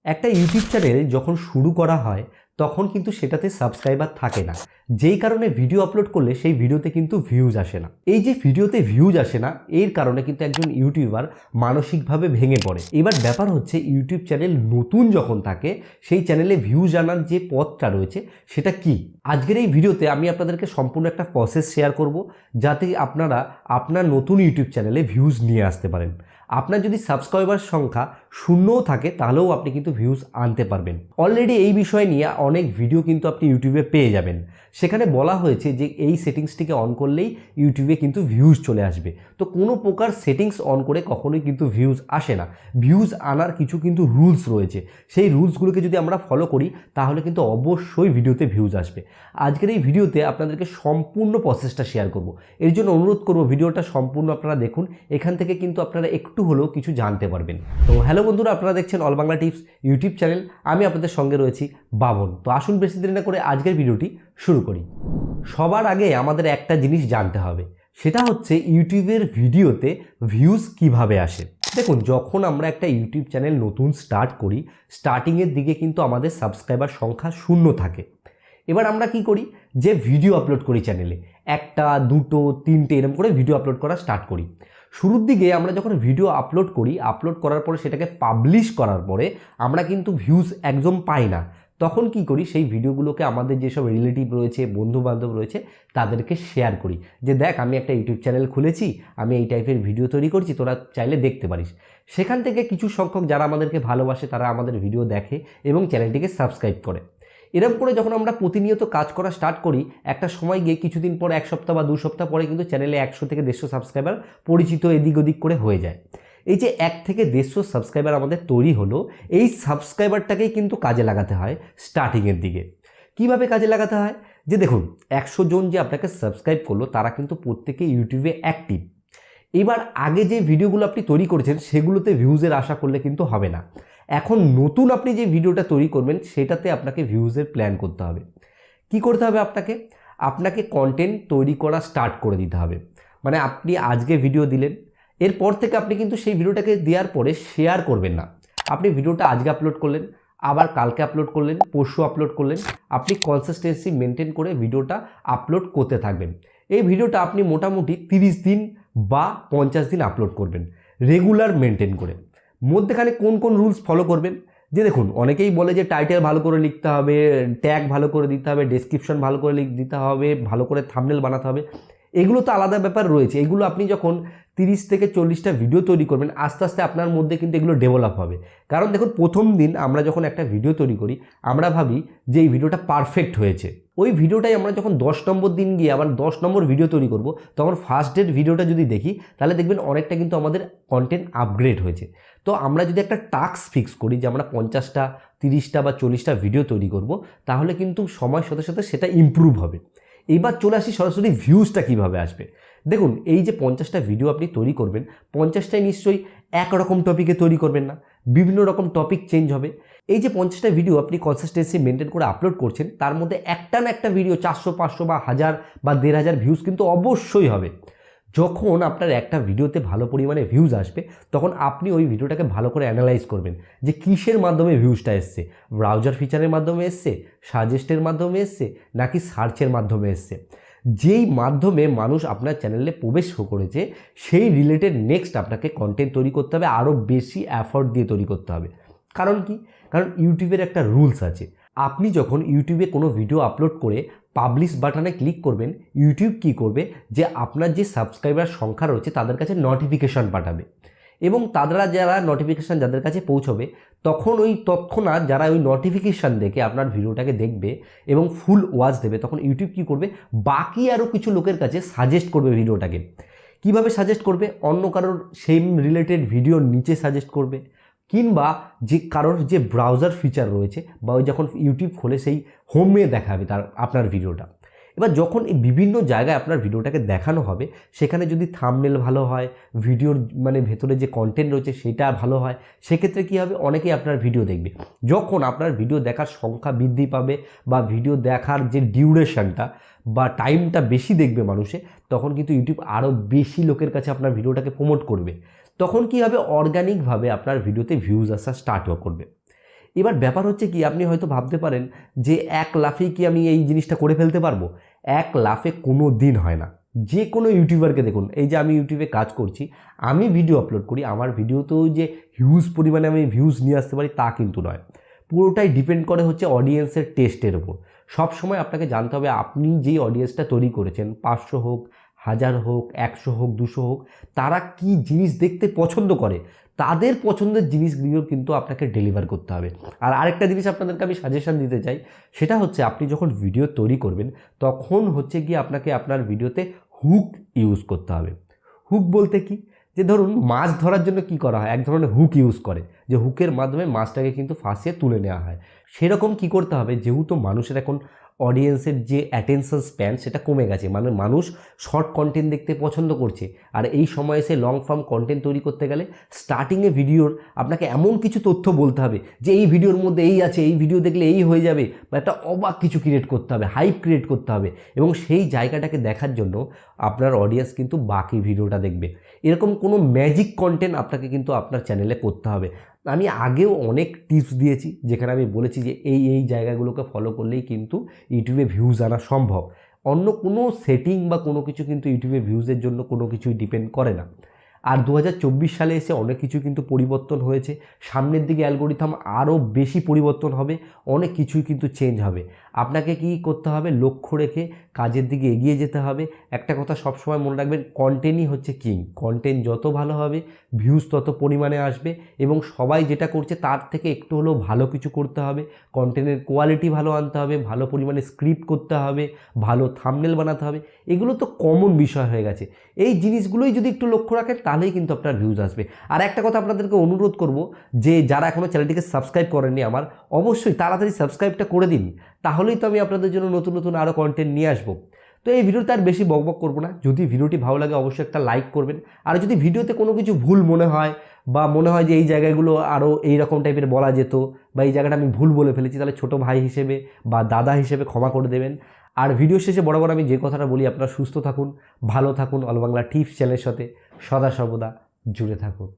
একটা YouTube channel যখন শুরু করা হয় তখন কিন্তু সেটাতে সাবস্ক্রাইবার থাকে না, যেই কারণে ভিডিও আপলোড করলে সেই ভিডিওতে কিন্তু ভিউজ আসে না। এই যে ভিডিওতে ভিউজ আসে না, এর কারণে কিন্তু একজন ইউটিউবার মানসিকভাবে ভেঙে পড়ে। এবার ব্যাপার হচ্ছে, ইউটিউব চ্যানেল নতুন যখন থাকে সেই চ্যানেলে ভিউজ আনার যে পথটা রয়েছে সেটা কি। আজকের এই ভিডিওতে আমি আপনাদেরকে সম্পূর্ণ একটা প্রসেস শেয়ার করব, যাতে আপনারা আপনার নতুন ইউটিউব চ্যানেলে ভিউজ নিয়ে আসতে পারেন। আপনার যদি সাবস্ক্রাইবার সংখ্যা শূন্যও থাকে তাহলেও আপনি কিন্তু ভিউজ আনতে পারবেন। অলরেডি এই বিষয় নিয়ে অনেক ভিডিও কিন্তু আপনি ইউটিউবে পেয়ে যাবেন। সেখানে বলা হয়েছে যে এই সেটিংসটিকে অন করলেই ইউটিউবে কিন্তু ভিউজ চলে আসবে। তো কোনো প্রকার সেটিংস অন করে কখনোই কিন্তু ভিউজ আসে না। ভিউজ আনার কিছু কিন্তু রুলস রয়েছে, সেই রুলসগুলোকে যদি আমরা ফলো করি তাহলে কিন্তু অবশ্যই ভিডিওতে ভিউজ আসবে। আজকের এই ভিডিওতে আপনাদেরকে সম্পূর্ণ প্রসেসটা শেয়ার করব। এর জন্য অনুরোধ করব ভিডিওটা সম্পূর্ণ আপনারা দেখুন, এখান থেকে কিন্তু আপনারা একটু হলেও কিছু জানতে পারবেন। তো হ্যালো বন্ধুরা, আপনারা দেখছেন all Bangla tips YouTube channel. আমি আপনাদের সঙ্গে রয়েছি বাবন। তো আসুন বেশি দেরি না করে আজকের ভিডিওটি শুরু করি। সবার আগে আমাদের একটা জিনিস জানতে হবে, সেটা হচ্ছে ইউটিউবের ভিডিওতে ভিউজ কিভাবে আসে। দেখুন, যখন আমরা একটা ইউটিউব চ্যানেল নতুন স্টার্ট করি, স্টার্টিংয়ের দিকে কিন্তু আমাদের সাবস্ক্রাইবার সংখ্যা শূন্য থাকে। এবার আমরা কি করি, যে ভিডিও আপলোড করি চ্যানেলে, একটা দুটো তিনটে এরকম করে ভিডিও আপলোড করা স্টার্ট করি। শুরুর দিকে আমরা যখন ভিডিও আপলোড করি, আপলোড করার পরে সেটাকে পাবলিশ করার পরে আমরা কিন্তু ভিউজ একদম পাই না। তখন কি করি, সেই ভিডিওগুলোকে আমাদের যেসব রিলেটিভ রয়েছে, বন্ধুবান্ধব রয়েছে, তাদেরকে শেয়ার করি যে দেখ, আমি একটা ইউটিউব চ্যানেল খুলেছি, আমি এই টাইপের ভিডিও তৈরি করছি, তোরা চাইলে দেখতে পারিস। সেখান থেকে কিছু সংখ্যক যারা আমাদেরকে ভালোবাসে তারা আমাদের ভিডিও দেখে এবং চ্যানেলটিকে সাবস্ক্রাইব করে। এরকম করে যখন আমরা প্রতিনিয়ত কাজ করা স্টার্ট করি, একটা সময় গিয়ে কিছুদিন পর, এক সপ্তাহ বা 2 সপ্তাহ পরে কিন্তু চ্যানেলে 100 থেকে 150 সাবস্ক্রাইবার পরিচিত এদিক ওদিক করে হয়ে যায়। এই যে 1 থেকে 150 সাবস্ক্রাইবার আমাদের তৈরি হলো, এই সাবস্ক্রাইবারটাকেই কিন্তু কাজে লাগাতে হয় স্টার্টিংয়ের দিকে। কিভাবে কাজে লাগাতে হয়, যে দেখুন, 100 জন যে আপনাকে সাবস্ক্রাইব করলো তারা কিন্তু প্রত্যেকে ইউটিউবে অ্যাক্টিভ। এবার আগে যে ভিডিওগুলো আপনি তৈরি করেছেন সেগুলোতে ভিউজের আশা করলে কিন্তু হবে না। এখন নতুন আপনি যে ভিডিওটা তৈরি করবেন সেটাতে আপনাকে ভিউজের প্ল্যান করতে হবে। কি করতে হবে, আপনাকে কন্টেন্ট তৈরি করা স্টার্ট করে দিতে হবে। মানে আপনি আজকে ভিডিও দিলেন, এরপর থেকে আপনি কিন্তু সেই ভিডিওটাকে দেওয়ার পরে শেয়ার করবেন না। আপনি ভিডিওটা আজকে আপলোড করলেন, আবার কালকে আপলোড করলেন, পরশু আপলোড করলেন। আপনি কনসিস্টেন্সি মেনটেন করে ভিডিওটা আপলোড করতে থাকবেন। এই ভিডিওটা আপনি মোটামুটি 30 দিন বা 50 দিন আপলোড করবেন, রেগুলার মেনটেন করে। মধ্যেখানে কোন কোন রুলস ফলো করবেন, যে দেখুন, অনেকেই বলে যে টাইটেল ভালো করে লিখতে হবে, ট্যাগ ভালো করে দিতে হবে, ডেসক্রিপশন ভালো করে দিতে হবে, ভালো করে থাম্বনেল বানাতে হবে। এগুলো তো আলাদা ব্যাপার রয়েছে। এগুলো আপনি যখন 30 থেকে 40টা ভিডিও তৈরি করবেন, আস্তে আস্তে আপনার মধ্যে কিন্তু এগুলো ডেভেলপ হবে। কারণ দেখুন, প্রথম দিন আমরা যখন একটা ভিডিও তৈরি করি, আমরা ভাবি যে এই ভিডিওটা পারফেক্ট হয়েছে। ওই ভিডিওটাই আমরা যখন 10 নম্বর দিন গিয়ে আবার 10 নম্বর ভিডিও তৈরি করব, তখন ফার্স্ট ডের ভিডিওটা যদি দেখি, তাহলে দেখবেন অনেকটা কিন্তু আমাদের কন্টেন্ট আপগ্রেড হয়েছে। তো আমরা যদি একটা টাস্ক ফিক্স করি যে আমরা 50টা, 30টা বা 40টা ভিডিও তৈরি করব, তাহলে কিন্তু সময়ের সাথে সাথে সেটা ইমপ্রুভ হবে। এবার চলে আসি সরাসরি ভিউজটা কীভাবে আসবে। দেখুন, এই যে 50টা ভিডিও আপনি তৈরি করবেন, 50টাই নিশ্চয়ই একরকম টপিকে তৈরি করবেন না, বিভিন্ন রকম টপিক চেঞ্জ হবে। এই যে 50টা ভিডিও আপনি কনসিস্টেন্সি মেনটেন করে আপলোড করছেন, তার মধ্যে একটা না একটা ভিডিও 400, 500 বা 1000 বা 1500 ভিউজ কিন্তু অবশ্যই হবে। যখন আপনার একটা ভিডিওতে ভালো পরিমাণে ভিউজ আসবে, তখন আপনি ওই ভিডিওটাকে ভালো করে অ্যানালাইজ করবেন যে কিসের মাধ্যমে ভিউজটা এসছে। ব্রাউজার ফিচারের মাধ্যমে এসছে, সাজেস্টের মাধ্যমে এসছে, নাকি সার্চের মাধ্যমে এসছে। যেই মাধ্যমে মানুষ আপনার চ্যানেলে প্রবেশ করেছে, সেই রিলেটেড নেক্সট আপনাকে কন্টেন্ট তৈরি করতে হবে, আরও বেশি এফর্ট দিয়ে তৈরি করতে হবে। কারণ কি, কারণ ইউটিউবের একটা রুলস আছে। আপনি যখন ইউটিউবে কোনো ভিডিও আপলোড করে পাবলিশ বাটনে ক্লিক করবেন, ইউটিউব কি করবে, যে আপনার যে সাবস্ক্রাইবার সংখ্যা রয়েছে তাদের কাছে নোটিফিকেশান পাঠাবে, এবং তারা যারা নোটিফিকেশান যাদের কাছে পৌঁছবে, তখন ওই তৎক্ষণাৎ যারা ওই নোটিফিকেশান দেখে আপনার ভিডিওটাকে দেখবে এবং ফুল ওয়াচ দেবে, তখন ইউটিউব কি করবে, বাকি আরও কিছু লোকের কাছে সাজেস্ট করবে ভিডিওটাকে। কিভাবে সাজেস্ট করবে, অন্য কারোর সেম রিলেটেড ভিডিওর নিচে সাজেস্ট করবে, কিংবা যে কারোর যে ব্রাউজার ফিচার রয়েছে বা ওই যখন ইউটিউব খোলে সেই হোমে দেখাবে তার আপনার ভিডিওটা। এবার যখন এই বিভিন্ন জায়গায় আপনার ভিডিওটাকে দেখানো হবে, সেখানে যদি থাম্বনেল ভালো হয়, ভিডিওর মানে ভেতরে যে কন্টেন্ট রয়েছে সেটা ভালো হয়, সেক্ষেত্রে কী হবে, অনেকেই আপনার ভিডিও দেখবে। যখন আপনার ভিডিও দেখার সংখ্যা বৃদ্ধি পাবে বা ভিডিও দেখার যে ডিউরেশনটা বা টাইমটা বেশি দেখবে মানুষে, তখন কিন্তু ইউটিউব আরও বেশি লোকের কাছে আপনার ভিডিওটাকে প্রমোট করবে। তখন কি হবে, অর্গানিকভাবে আপনার ভিডিওতে ভিউজ আসা স্টার্টও করবে। এবার ব্যাপার হচ্ছে কি, আপনি হয়তো ভাবতে পারেন যে এক লাফেই কি আমি এই জিনিসটা করে ফেলতে পারবো? এক লাফে কোনো দিন হয় না। যে কোনো ইউটিউবারকে দেখুন, এই যে আমি ইউটিউবে কাজ করছি, আমি ভিডিও আপলোড করি, আমার ভিডিওতেও যে হিউজ পরিমাণে আমি ভিউজ নিয়ে আসতে পারি তা কিন্তু নয়। পুরোটাই ডিপেন্ড করে হচ্ছে অডিয়েন্সের টেস্টের উপর। সবসময় আপনাকে জানতে হবে আপনি যেই অডিয়েন্সটা তৈরি করেছেন, 500 হোক, 1000 হোক, 100 হোক, 200 হোক, তারা কি জিনিস দেখতে পছন্দ করে, তাদের পছন্দের জিনিসগুলো কিন্তু আপনাকে ডেলিভার করতে হবে। আর আরেকটা জিনিস আপনাদেরকে আমি সাজেশন দিতে চাই, সেটা হচ্ছে আপনি যখন ভিডিও তৈরি করবেন তখন হচ্ছে গিয়ে আপনাকে আপনার ভিডিওতে হুক ইউজ করতে হবে। হুক বলতে কি, যে ধরুন মাছ ধরার জন্য কি করা হয়, এক ধরনের হুক ইউজ করে, যে হুকের মাধ্যমে মাছটাকে কিন্তু ফাঁসিয়ে তুলে নেওয়া হয়। সেরকম কি করতে হবে, যেহেতু মানুষের এখন অডিয়েন্সের যে অ্যাটেনশন স্প্যান সেটা কমে গেছে, মানে মানুষ শর্ট কন্টেন্ট দেখতে পছন্দ করছে, আর এই সময় এসে লং ফর্ম কন্টেন্ট তৈরি করতে গেলে স্টার্টিংয়ে ভিডিওর আপনাকে এমন কিছু তথ্য বলতে হবে যে এই ভিডিওর মধ্যে এই আছে, এই ভিডিও দেখলে এই হয়ে যাবে, বা একটা অবাক কিছু ক্রিয়েট করতে হবে, হাইপ ক্রিয়েট করতে হবে, এবং সেই জায়গাটাকে দেখার জন্য আপনার অডিয়েন্স কিন্তু বাকি ভিডিওটা দেখবে। এরকম কোনো ম্যাজিক কন্টেন্ট আপনাকে কিন্তু আপনার চ্যানেলে করতে হবে। আমি আগেও অনেক টিপস দিয়েছি যেখানে আমি বলেছি যে এই জায়গাগুলোকে ফলো করলেই কিন্তু ইউটিউবে ভিউজ আনা সম্ভব। অন্য কোনো সেটিং বা কোনো কিছু কিন্তু ইউটিউবে ভিউজের জন্য কোনো কিছুই ডিপেন্ড করে না। আর 2024 সালে এসে অনেক কিছু কিন্তু পরিবর্তন হয়েছে, সামনের দিকে অ্যালগোরিথম আরও বেশি পরিবর্তন হবে, অনেক কিছুই কিন্তু চেঞ্জ হবে। আপনাকে কি করতে হবে, লক্ষ্য রেখে কাজের দিকে এগিয়ে যেতে হবে। একটা কথা সবসময় মনে রাখবেন, কন্টেন্টই হচ্ছে কিং। কন্টেন্ট যত ভালো হবে ভিউজ তত পরিমাণে আসবে, এবং সবাই যেটা করছে তার থেকে একটু হলেও ভালো কিছু করতে হবে। কন্টেন্টের কোয়ালিটি ভালো আনতে হবে, ভালো পরিমাণে স্ক্রিপ্ট করতে হবে, ভালো থাম্বনেল বানাতে হবে। এগুলো তো কমন বিষয় হয়ে গেছে। এই জিনিসগুলোই যদি একটু লক্ষ্য রাখেন তাহলেই কিন্তু আপনার ভিউজ আসবে। আর একটা কথা আপনাদেরকে অনুরোধ করব, যে যারা এখনও চ্যানেলটিকে সাবস্ক্রাইব করেননি আমার, অবশ্যই তাড়াতাড়ি সাবস্ক্রাইবটা করে দিন, তাহলেই তো আমি আপনাদের জন্য নতুন নতুন আরও কন্টেন্ট নিয়ে আসবো। তো এই ভিডিওতে আর বেশি বকবক করবো না। যদি ভিডিওটি ভালো লাগে অবশ্যই একটা লাইক করবেন। আর যদি ভিডিওতে কোনো কিছু ভুল মনে হয়, বা মনে হয় যে এই জায়গাগুলো আরও এইরকম টাইপের বলা যেত, বা এই জায়গাটা আমি ভুল বলে ফেলেছি, তাহলে ছোটো ভাই হিসেবে বা দাদা হিসেবে ক্ষমা করে দেবেন। আর ভিডিও শেষে বরাবর আমি যে কথাটা বলি, আপনারা সুস্থ থাকুন, ভালো থাকুন, অল বাংলা টিপস চ্যানেলের সাথে সদা সর্বদা জুড়ে থাকুন।